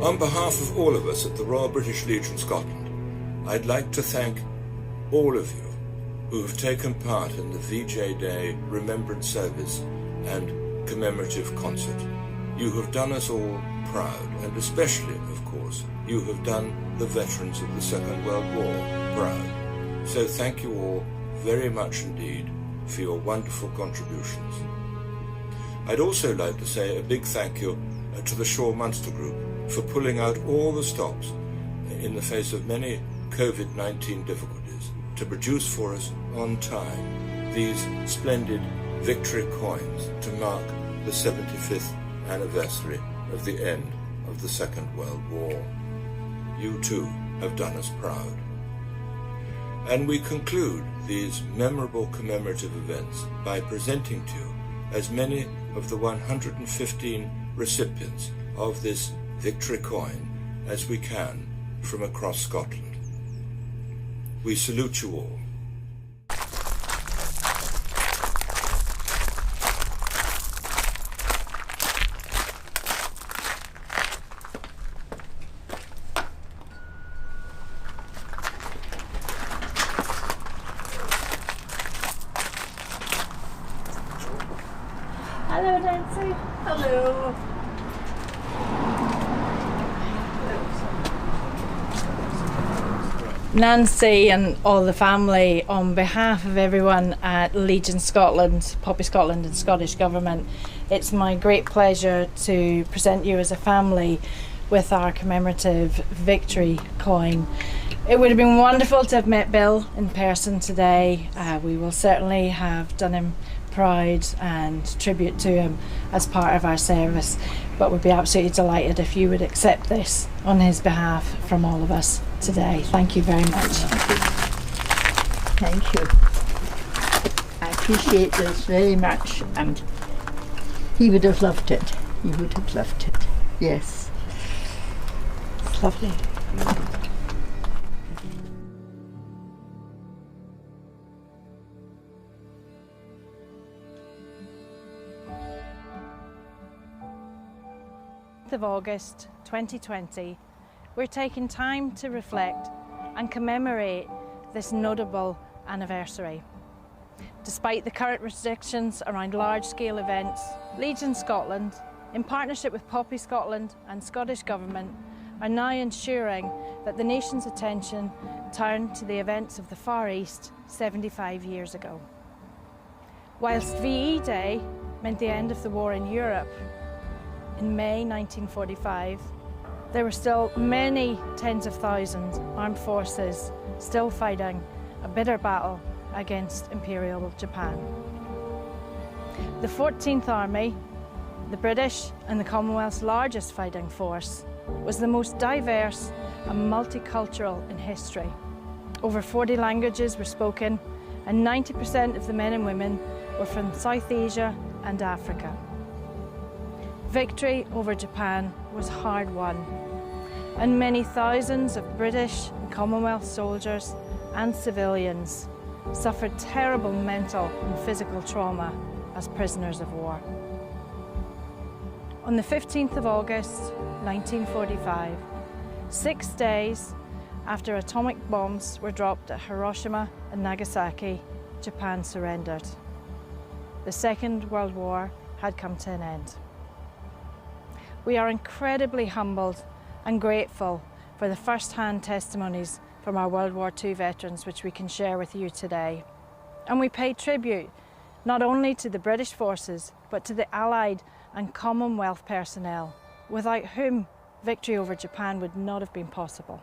On behalf of all of us at the Royal British Legion Scotland, I'd like to thank all of you who have taken part in the VJ Day Remembrance Service and commemorative concert. You have done us all proud, and especially, of course, you have done the veterans of the Second World War proud. So thank you all very much indeed for your wonderful contributions. I'd also like to say a big thank you to the Shaw Munster Group for pulling out all the stops in the face of many COVID-19 difficulties to produce for us on time these splendid victory coins to mark the 75th anniversary of the end of the Second World War. You too have done us proud. And we conclude these memorable commemorative events by presenting to you as many of the 115 recipients of this victory coin as we can from across Scotland. We salute you all. Hello, Nancy. Hello. Nancy and all the family, on behalf of everyone at Legion Scotland, Poppy Scotland and Scottish Government, it's my great pleasure to present you as a family with our commemorative victory coin. It would have been wonderful to have met Bill in person today. We will certainly have done him proud and tribute to him as part of our service, but we'd be absolutely delighted if you would accept this on his behalf from all of us today. Thank you very much. Thank you. I appreciate this very much, and he would have loved it. He would have loved it. Yes. It's lovely. Of August 2020, we're taking time to reflect and commemorate this notable anniversary. Despite the current restrictions around large-scale events, Legion Scotland, in partnership with Poppy Scotland and Scottish Government, are now ensuring that the nation's attention turn to the events of the Far East 75 years ago. Whilst VE Day meant the end of the war in Europe, in May 1945, there were still many tens of thousands armed forces still fighting a bitter battle against Imperial Japan. The 14th Army, the British and the Commonwealth's largest fighting force, was the most diverse and multicultural in history. Over 40 languages were spoken, and 90% of the men and women were from South Asia and Africa. Victory over Japan was hard won, and many thousands of British and Commonwealth soldiers and civilians suffered terrible mental and physical trauma as prisoners of war. On the 15th of August 1945, 6 days after atomic bombs were dropped at Hiroshima and Nagasaki, Japan surrendered. The Second World War had come to an end. We are incredibly humbled and grateful for the first-hand testimonies from our World War II veterans which we can share with you today. And we pay tribute not only to the British forces but to the Allied and Commonwealth personnel, without whom victory over Japan would not have been possible.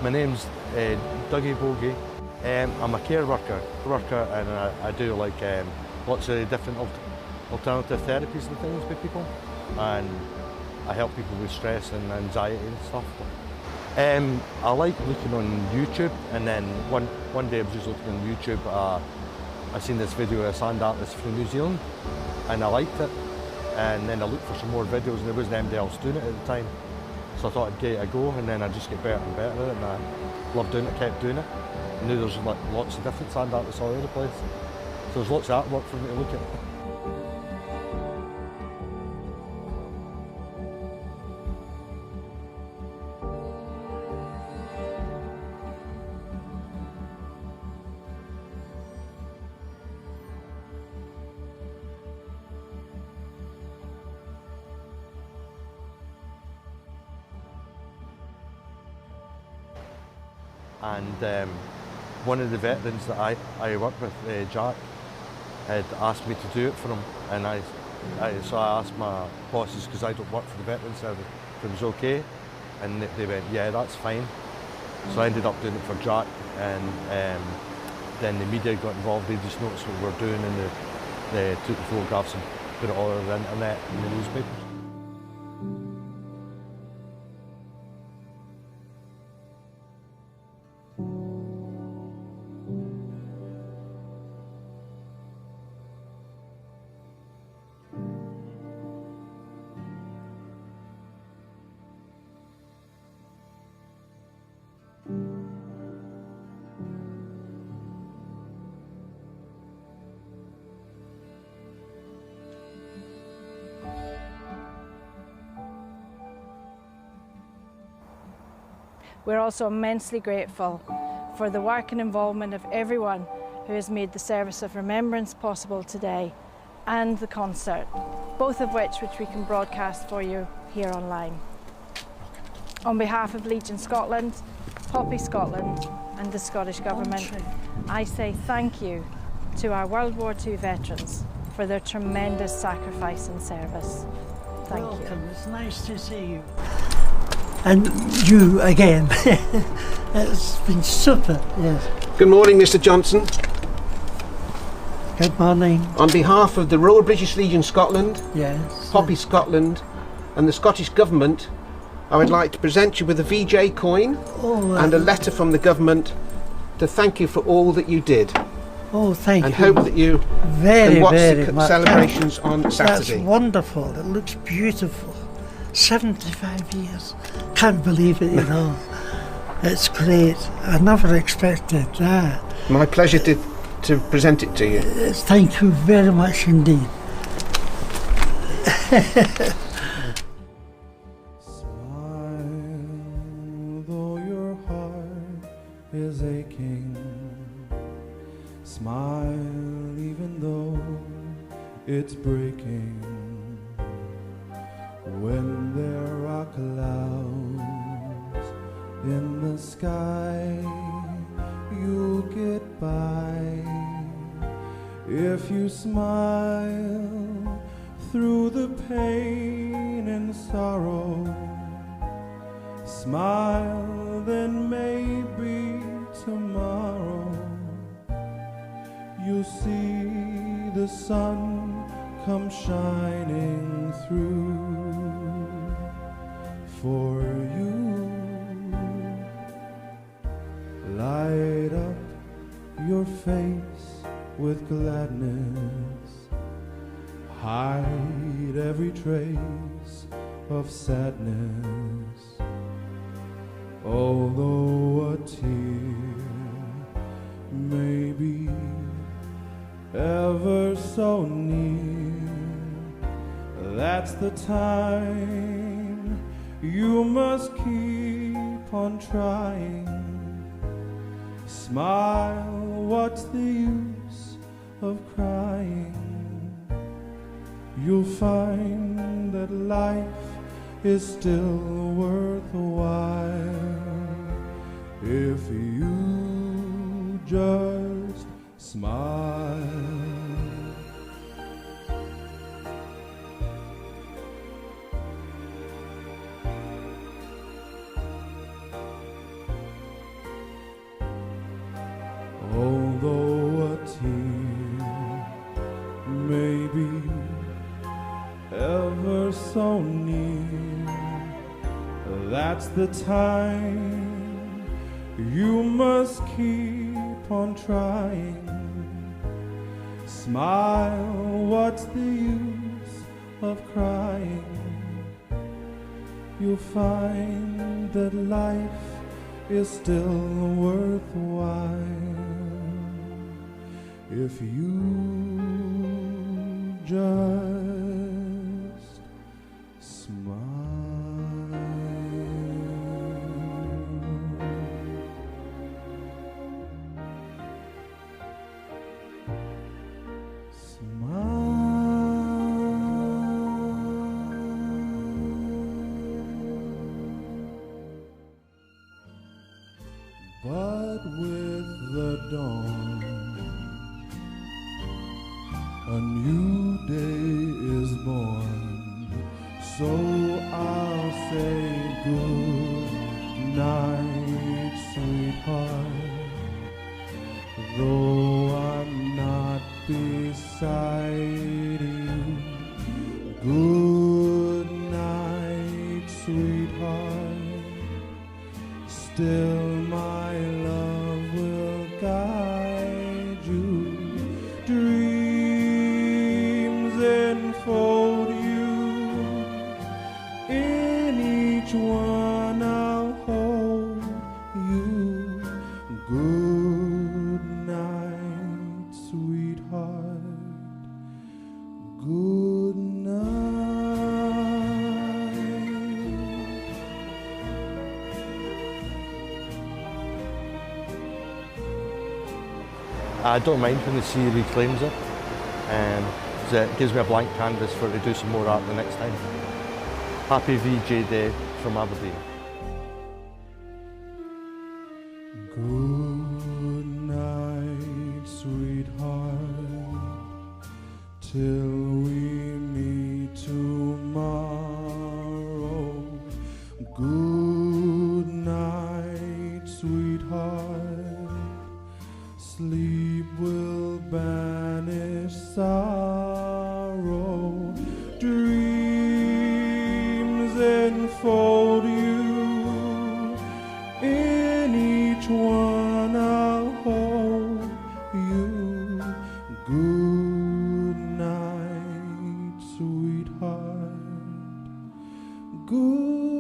My name's Dougie Bogey. I'm a care worker, and I do like lots of different alternative therapies and things with people, and I help people with stress and anxiety and stuff. I like looking on YouTube, and then one day I was just looking on YouTube. I seen this video of a sand artist from New Zealand, and I liked it. And then I looked for some more videos, and there wasn't anybody else doing it at the time. So I thought I'd give it a go, and then I just get better and better at it, and I loved doing it, kept doing it. And now there's like lots of different sand artists all over the place. So there's lots of artwork for me to look at. And one of the veterans that I worked with, Jack, had asked me to do it for him, and so I asked my bosses, because I don't work for the veterans service, if it was okay, and they went, yeah, that's fine. So I ended up doing it for Jack, and then the media got involved. They just noticed what we were doing, and they took the photographs and put it all over the internet and the newspapers. We're also immensely grateful for the work and involvement of everyone who has made the service of remembrance possible today, and the concert, both of which we can broadcast for you here online. On behalf of Legion Scotland, Poppy Scotland and the Scottish Government, I say thank you to our World War II veterans for their tremendous sacrifice and service. Thank you. Welcome, it's nice to see you. And you again. It's been super, yes. Good morning, Mr. Johnson. Good morning. On behalf of the Royal British Legion Scotland, Yes. Poppy Scotland and the Scottish Government, I would like to present you with a VJ coin and a letter from the government to thank you for all that you did. Oh, thank and you. hope that you very, can watch very the much. celebrations on Saturday. That's wonderful. It looks beautiful. 75 years. Can't believe it, you know. It's great. I never expected that. My pleasure to present it to you. Thank you very much indeed. Though your heart is aching, smile even though it's breaking. When there are clouds in the sky, you'll get by if you smile through the pain and sorrow. Smile, then maybe tomorrow you'll see the sun come shining through for you. Light up your face with gladness, hide every trace of sadness. Although a tear may be ever so near, that's the time you must keep on trying. Smile, what's the use of crying? You'll find that life is still worthwhile if you just smile. Although a tear may be ever so near, that's the time you must keep on trying. Smile, what's the use of crying? You'll find that life is still worthwhile if you just smile. But with the dawn, a new day is born. So I'll say good night, sweetheart. Though I'm not beside you, good night, sweetheart. Still my love will guide you. Dreams enfold you. In each one I'll hold you. Good night, sweetheart. Good night. I don't mind when the sea reclaims it, so it gives me a blank canvas for to do some more art the next time. Happy VJ Day from Aberdeen. Good night, sweetheart, till we meet tomorrow. Good night, sweetheart. Sleep will banish sorrow. Dreams enfold you. In each one I'll hold you. Good night, sweetheart. Good